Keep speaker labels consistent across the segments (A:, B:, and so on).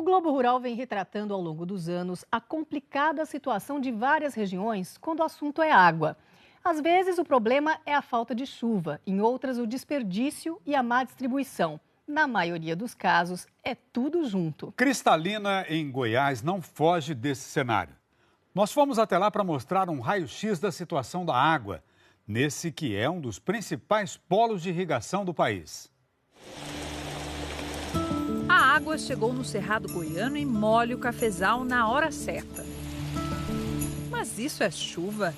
A: Globo Rural vem retratando ao longo dos anos a complicada situação de várias regiões quando o assunto é água. Às vezes o problema é a falta de chuva, em outras o desperdício e a má distribuição. Na maioria dos casos, é tudo junto.
B: Cristalina, em Goiás, não foge desse cenário. Nós fomos até lá para mostrar um raio-x da situação da água, nesse que é um dos principais polos de irrigação do país.
C: A água chegou no Cerrado Goiano e molha o cafezal na hora certa. Mas isso é chuva?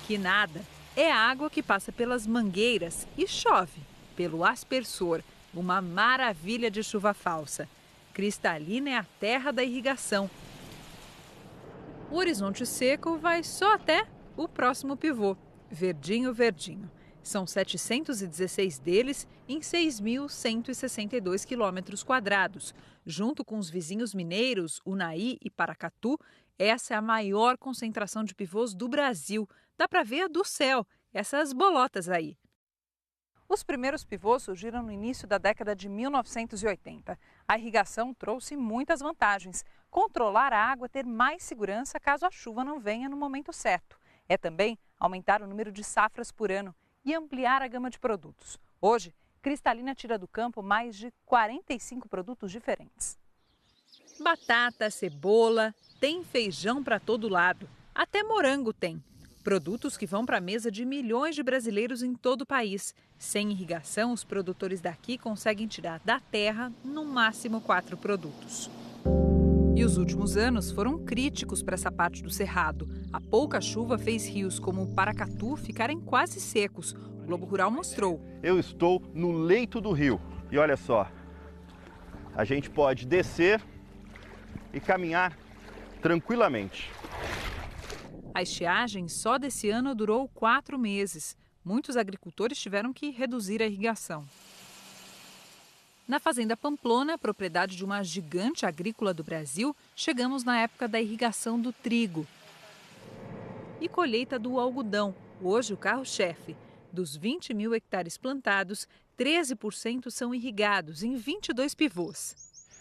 C: Que nada, é água que passa pelas mangueiras e chove pelo aspersor, uma maravilha de chuva falsa. Cristalina é a terra da irrigação. O horizonte seco vai só até o próximo pivô, Verdinho Verdinho. São 716 deles em 6.162 quilômetros quadrados. Junto com os vizinhos mineiros, Unai e Paracatu, essa é a maior concentração de pivôs do Brasil. Dá para ver do céu, essas bolotas aí. Os primeiros pivôs surgiram no início da década de 1980. A irrigação trouxe muitas vantagens. Controlar a água, ter mais segurança caso a chuva não venha no momento certo. É também aumentar o número de safras por ano e ampliar a gama de produtos. Hoje, Cristalina tira do campo mais de 45 produtos diferentes. Batata, cebola, tem feijão para todo lado. Até morango tem. Produtos que vão para a mesa de milhões de brasileiros em todo o país. Sem irrigação, os produtores daqui conseguem tirar da terra no máximo 4 produtos. E os últimos anos foram críticos para essa parte do Cerrado. A pouca chuva fez rios como o Paracatu ficarem quase secos. O Globo Rural mostrou.
D: Eu estou no leito do rio e olha só, a gente pode descer e caminhar tranquilamente.
C: A estiagem só desse ano durou 4 meses. Muitos agricultores tiveram que reduzir a irrigação. Na Fazenda Pamplona, propriedade de uma gigante agrícola do Brasil, chegamos na época da irrigação do trigo e colheita do algodão, hoje o carro-chefe. Dos 20 mil hectares plantados, 13% são irrigados em 22 pivôs.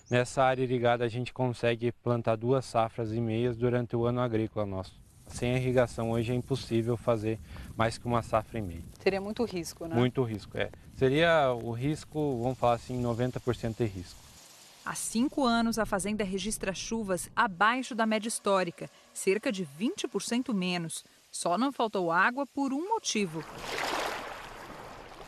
E: Nessa área irrigada a gente consegue plantar 2 safras e meias durante o ano agrícola nosso. Sem a irrigação hoje é impossível fazer mais que 1 safra e meia.
C: Seria muito risco, né?
E: Muito risco, é. Seria o risco, vamos falar assim, 90% de risco.
C: Há 5 anos, a fazenda registra chuvas abaixo da média histórica, cerca de 20% menos. Só não faltou água por um motivo.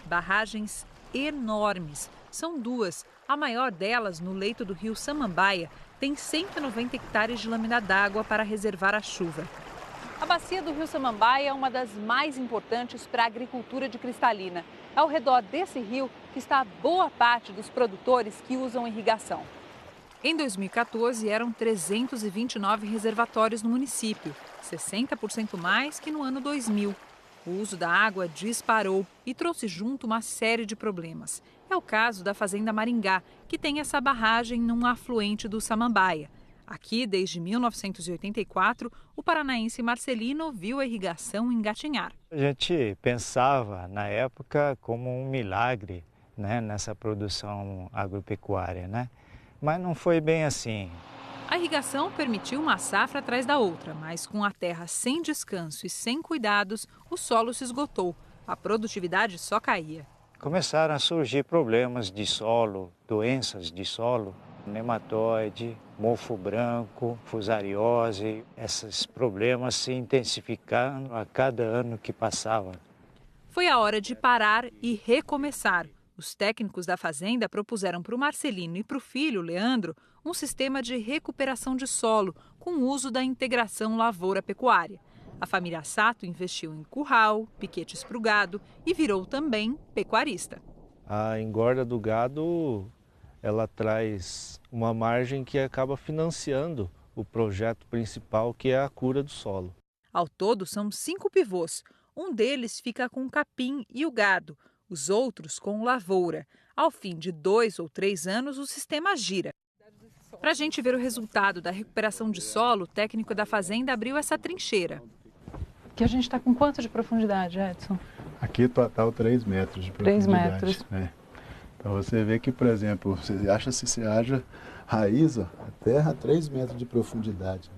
C: Barragens enormes. São 2. A maior delas, no leito do rio Samambaia, tem 190 hectares de lâmina d'água para reservar a chuva. A bacia do rio Samambaia é uma das mais importantes para a agricultura de Cristalina. É ao redor desse rio que está boa parte dos produtores que usam irrigação. Em 2014, eram 329 reservatórios no município, 60% mais que no ano 2000. O uso da água disparou e trouxe junto uma série de problemas. É o caso da Fazenda Maringá, que tem essa barragem num afluente do Samambaia. Aqui, desde 1984, o paranaense Marcelino viu a irrigação engatinhar.
F: A gente pensava, na época, como um milagre, né, nessa produção agropecuária, né? Mas não foi bem assim.
C: A irrigação permitiu uma safra atrás da outra, mas com a terra sem descanso e sem cuidados, o solo se esgotou. A produtividade só caía.
F: Começaram a surgir problemas de solo, doenças de solo, nematóide, mofo branco, fusariose. Esses problemas se intensificaram a cada ano que passava.
C: Foi a hora de parar e recomeçar. Os técnicos da fazenda propuseram para o Marcelino e para o filho, Leandro, um sistema de recuperação de solo com o uso da integração lavoura-pecuária. A família Sato investiu em curral, piquetes para o gado e virou também pecuarista.
G: A engorda do gado, ela traz uma margem que acaba financiando o projeto principal, que é a cura do solo.
C: Ao todo, são 5 pivôs. Um deles fica com o capim e o gado, os outros com lavoura. Ao fim de 2 ou 3 anos, o sistema gira. Para a gente ver o resultado da recuperação de solo, o técnico da fazenda abriu essa trincheira. Que a gente está com quanto de profundidade, Edson?
H: Aqui total 3 metros de profundidade.
C: 3 metros.
H: Então você vê que, por exemplo, você acha se você haja raiz, ó, a terra a 3 metros de profundidade.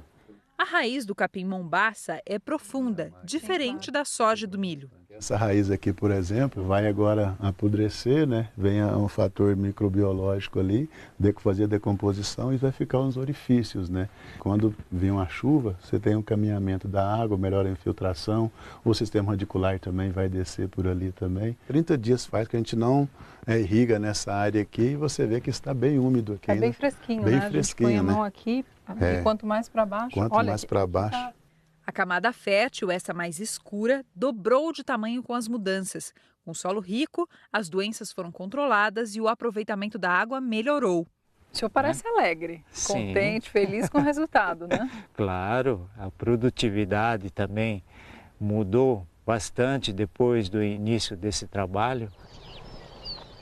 C: A raiz do capim-mombaça é profunda, diferente da soja e do milho.
H: Essa raiz aqui, por exemplo, vai agora apodrecer, né? Vem um fator microbiológico ali, fazer a decomposição e vai ficar uns orifícios, né? Quando vem uma chuva, você tem um caminhamento da água, melhora a infiltração, o sistema radicular também vai descer por ali também. 30 dias faz que a gente não irriga nessa área aqui e você vê que está bem úmido aqui.
I: É bem fresquinho,
H: bem
I: né?
H: Fresquinho,
I: a gente põe a mão
H: né?
I: aqui e quanto mais para baixo...
H: Quanto
I: olha,
H: mais para baixo...
I: Tá...
C: A camada fértil, essa mais escura, dobrou de tamanho com as mudanças. Com solo rico, as doenças foram controladas e o aproveitamento da água melhorou.
I: O senhor parece alegre,
F: Sim.
I: contente, feliz com o resultado, né?
F: Claro, a produtividade também mudou bastante depois do início desse trabalho.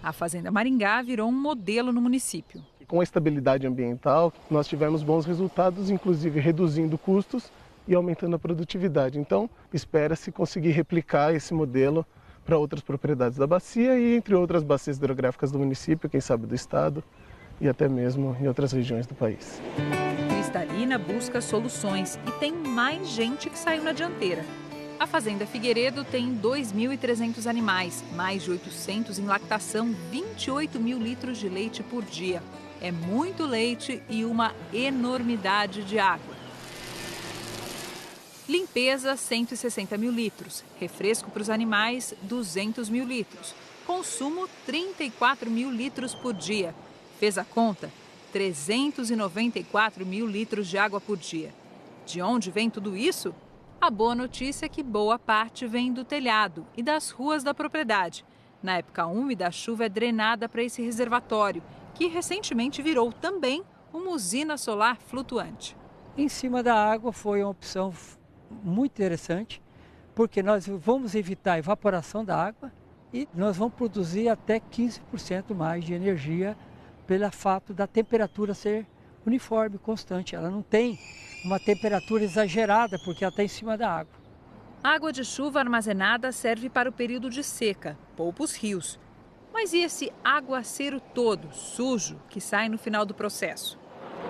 C: A Fazenda Maringá virou um modelo no município.
J: Com a estabilidade ambiental, nós tivemos bons resultados, inclusive reduzindo custos e aumentando a produtividade. Então, espera-se conseguir replicar esse modelo para outras propriedades da bacia e entre outras bacias hidrográficas do município, quem sabe do estado e até mesmo em outras regiões do país.
C: Cristalina busca soluções e tem mais gente que saiu na dianteira. A Fazenda Figueiredo tem 2.300 animais, mais de 800 em lactação, 28 mil litros de leite por dia. É muito leite e uma enormidade de água. Limpeza, 160 mil litros. Refresco para os animais, 200 mil litros. Consumo, 34 mil litros por dia. Fez a conta? 394 mil litros de água por dia. De onde vem tudo isso? A boa notícia é que boa parte vem do telhado e das ruas da propriedade. Na época úmida, a chuva é drenada para esse reservatório, que recentemente virou também uma usina solar flutuante.
K: Em cima da água foi uma opção muito interessante, porque nós vamos evitar a evaporação da água e nós vamos produzir até 15% mais de energia pelo fato da temperatura ser uniforme, constante. Ela não tem uma temperatura exagerada porque ela está em cima da água.
C: A água de chuva armazenada serve para o período de seca, poupa os rios. Mas e esse aguaceiro todo, sujo, que sai no final do processo?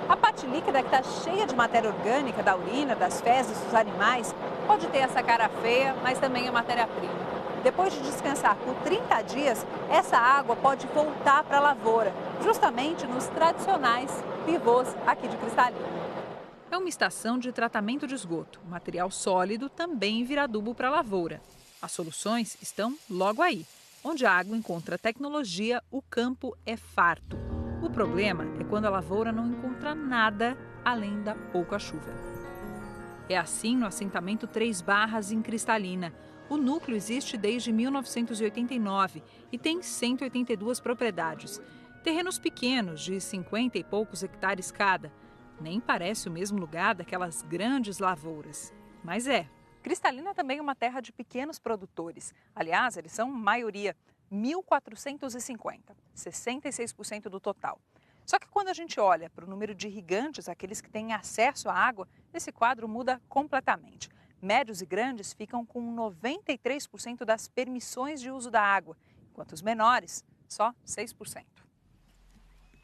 C: A parte líquida, que está cheia de matéria orgânica da urina, das fezes dos animais, pode ter essa cara feia, mas também é matéria-prima. Depois de descansar por 30 dias, essa água pode voltar para a lavoura, justamente nos tradicionais pivôs aqui de Cristalina. É uma estação de tratamento de esgoto. O material sólido também vira adubo para a lavoura. As soluções estão logo aí. Onde a água encontra tecnologia, o campo é farto. O problema é quando a lavoura não encontra nada além da pouca chuva. É assim no assentamento Três Barras, em Cristalina. O núcleo existe desde 1989 e tem 182 propriedades. Terrenos pequenos, de 50 e poucos hectares cada. Nem parece o mesmo lugar daquelas grandes lavouras. Mas é. Cristalina também é uma terra de pequenos produtores. Aliás, eles são maioria. 1.450, 66% do total. Só que quando a gente olha para o número de irrigantes, aqueles que têm acesso à água, esse quadro muda completamente. Médios e grandes ficam com 93% das permissões de uso da água, enquanto os menores, só 6%.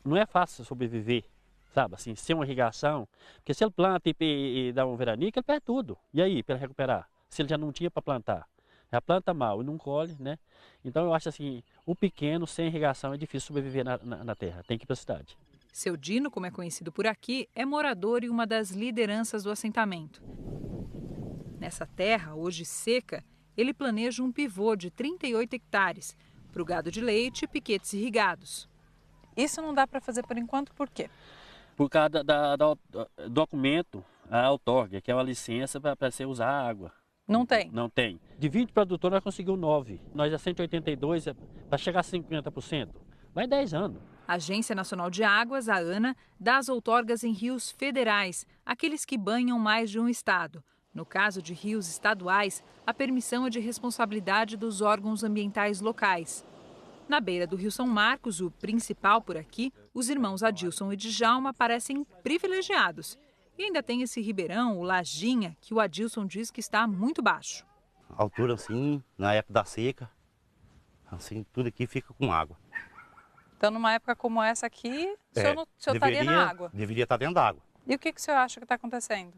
L: Não é fácil sobreviver, sabe, assim, sem uma irrigação, porque se ele planta e dá um veranico, ele perde tudo. E aí, para recuperar? Se ele já não tinha para plantar? Já planta mal e não colhe, né? Então eu acho assim, o pequeno sem irrigação é difícil sobreviver na terra, tem que ir para a cidade.
C: Seu Dino, como é conhecido por aqui, é morador e uma das lideranças do assentamento. Nessa terra, hoje seca, ele planeja um pivô de 38 hectares para o gado de leite e piquetes irrigados. Isso não dá para fazer por enquanto, por quê?
L: Por causa do documento, a outorga, que é uma licença para você usar a água.
C: Não tem?
L: Não tem. De 20 produtores, nós conseguimos 9. Nós é 182, para chegar a 50%, vai 10 anos.
C: A Agência Nacional de Águas, a ANA, dá as outorgas em rios federais, aqueles que banham mais de um estado. No caso de rios estaduais, a permissão é de responsabilidade dos órgãos ambientais locais. Na beira do Rio São Marcos, o principal por aqui, os irmãos Adilson e Djalma parecem privilegiados. E ainda tem esse ribeirão, o Lajinha, que o Adilson diz que está muito baixo.
M: A altura assim, na época da seca, assim, tudo aqui fica com água.
I: Então, numa época como essa aqui, o senhor estaria na água.
M: Deveria estar dentro da água.
I: E o que o senhor acha que está acontecendo?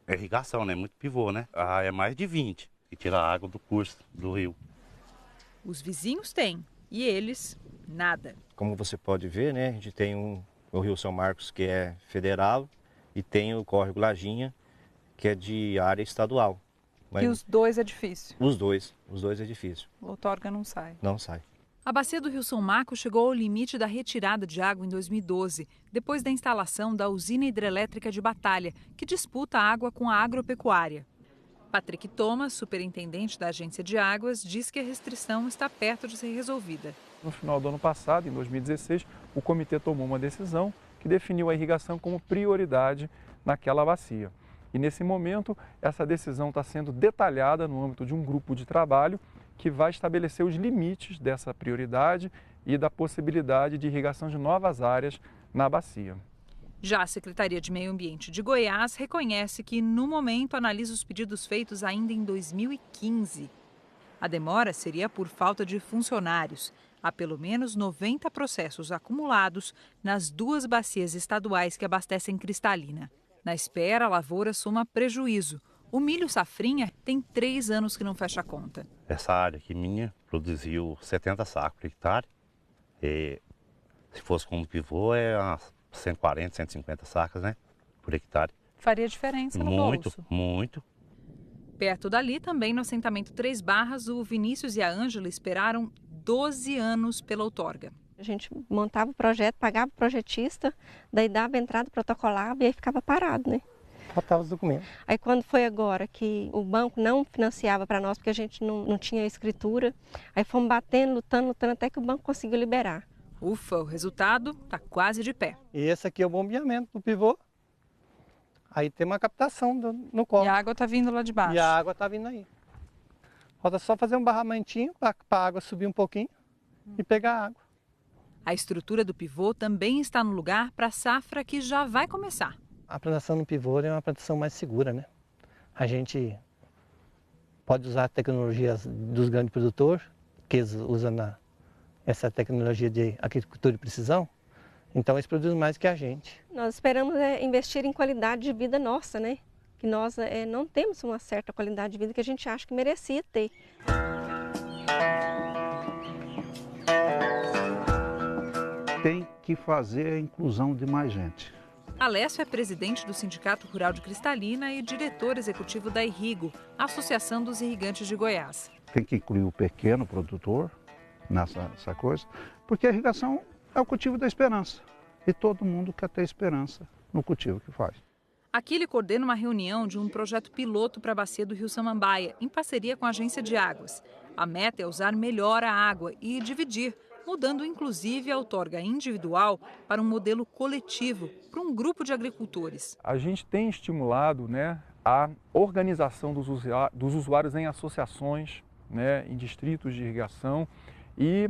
M: É irrigação, né? Muito pivô, né? É mais de 20 que tira a água do curso do rio.
C: Os vizinhos têm, e eles, nada.
N: Como você pode ver, né? A gente tem o Rio São Marcos, que é federal, e tem o córrego Lajinha, que é de área estadual. Mas
I: e os dois é difícil?
N: Os dois é difícil.
I: O outorga não sai?
N: Não sai.
C: A bacia do Rio São Marcos chegou ao limite da retirada de água em 2012, depois da instalação da usina hidrelétrica de Batalha, que disputa a água com a agropecuária. Patrick Thomas, superintendente da Agência de Águas, diz que a restrição está perto de ser resolvida.
O: No final do ano passado, em 2016, o comitê tomou uma decisão que definiu a irrigação como prioridade naquela bacia. E nesse momento, essa decisão está sendo detalhada no âmbito de um grupo de trabalho que vai estabelecer os limites dessa prioridade e da possibilidade de irrigação de novas áreas na bacia.
C: Já a Secretaria de Meio Ambiente de Goiás reconhece que, no momento, analisa os pedidos feitos ainda em 2015. A demora seria por falta de funcionários. Há pelo menos 90 processos acumulados nas 2 bacias estaduais que abastecem Cristalina. Na espera, a lavoura soma prejuízo. O milho safrinha tem 3 anos que não fecha a conta.
M: Essa área aqui minha produziu 70 sacos por hectare. E, se fosse como pivô, é umas 140, 150 sacas, né? Por hectare.
I: Faria diferença no bolso.
M: Muito.
C: Perto dali, também no assentamento 3 Barras, o Vinícius e a Ângela esperaram 12 anos pela outorga.
P: A gente montava o projeto, pagava o projetista, daí dava a entrada, protocolava e aí ficava parado, né?
Q: Faltava os documentos.
P: Aí quando foi agora que o banco não financiava para nós, porque a gente não tinha escritura, aí fomos batendo, lutando até que o banco conseguiu liberar.
C: Ufa, o resultado está quase de pé.
Q: E esse aqui é o bombeamento do pivô. Aí tem uma captação no córrego.
I: E a água está vindo lá de baixo.
Q: E a água está vindo aí. Falta só fazer um barramentinho para a água subir um pouquinho e pegar a água.
C: A estrutura do pivô também está no lugar para a safra que já vai começar.
Q: A plantação no pivô é uma plantação mais segura, né? A gente pode usar tecnologias dos grandes produtores, que eles usam essa tecnologia de agricultura de precisão. Então eles produzem mais que a gente.
P: Nós esperamos investir em qualidade de vida nossa, né? Que nós não temos uma certa qualidade de vida que a gente acha que merecia ter.
R: Tem que fazer a inclusão de mais gente.
C: Alessio é presidente do Sindicato Rural de Cristalina e diretor executivo da Irrigo, Associação dos Irrigantes de Goiás.
R: Tem que incluir o pequeno produtor nessa coisa, porque a irrigação é o cultivo da esperança. E todo mundo quer ter esperança no cultivo que faz.
C: Aqui ele coordena uma reunião de um projeto piloto para a bacia do Rio Samambaia, em parceria com a Agência de Águas. A meta é usar melhor a água e dividir, mudando inclusive a outorga individual para um modelo coletivo, para um grupo de agricultores.
O: A gente tem estimulado, né, a organização dos usuários em associações, né, em distritos de irrigação. E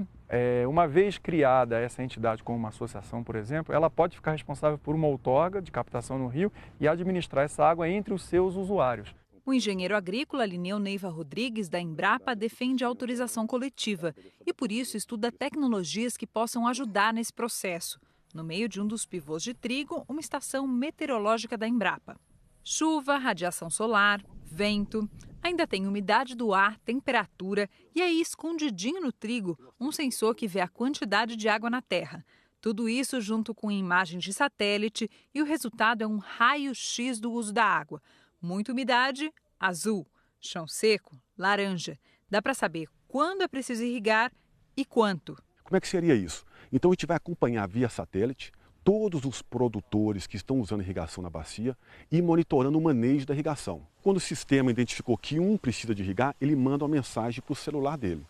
O: uma vez criada essa entidade como uma associação, por exemplo, ela pode ficar responsável por uma outorga de captação no rio e administrar essa água entre os seus usuários.
C: O engenheiro agrícola Lineu Neiva Rodrigues, da Embrapa, defende a autorização coletiva e, por isso, estuda tecnologias que possam ajudar nesse processo. No meio de um dos pivôs de trigo, uma estação meteorológica da Embrapa. Chuva, radiação solar, vento, ainda tem umidade do ar, temperatura e aí, escondidinho no trigo, um sensor que vê a quantidade de água na terra. Tudo isso junto com imagens de satélite e o resultado é um raio-x do uso da água. Muita umidade, azul. Chão seco, laranja. Dá para saber quando é preciso irrigar e quanto.
S: Como é que seria isso? Então a gente vai acompanhar via satélite todos os produtores que estão usando irrigação na bacia e monitorando o manejo da irrigação. Quando o sistema identificou que um precisa de irrigar, ele manda uma mensagem para o celular dele.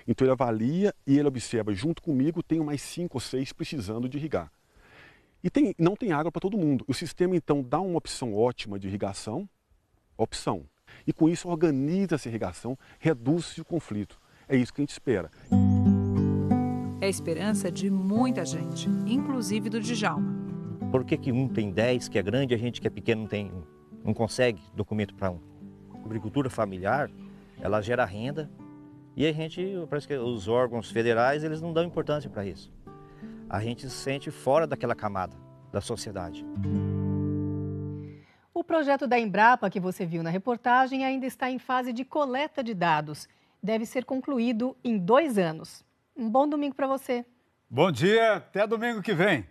S: Então ele avalia e ele observa, junto comigo, tem mais 5 ou 6 precisando de irrigar. E não tem água para todo mundo. O sistema então dá uma opção ótima de irrigação, e com isso organiza essa irrigação, reduz o conflito. É isso que a gente espera.
C: É a esperança de muita gente, inclusive do Djalma.
N: Por que um tem 10, que é grande, a gente que é pequeno não consegue documento para um? A agricultura familiar, ela gera renda e a gente, parece que os órgãos federais, eles não dão importância para isso. a gente se sente fora daquela camada da sociedade.
A: O projeto da Embrapa, que você viu na reportagem, ainda está em fase de coleta de dados. Deve ser concluído em 2 anos. Um bom domingo para você.
B: Bom dia, até domingo que vem.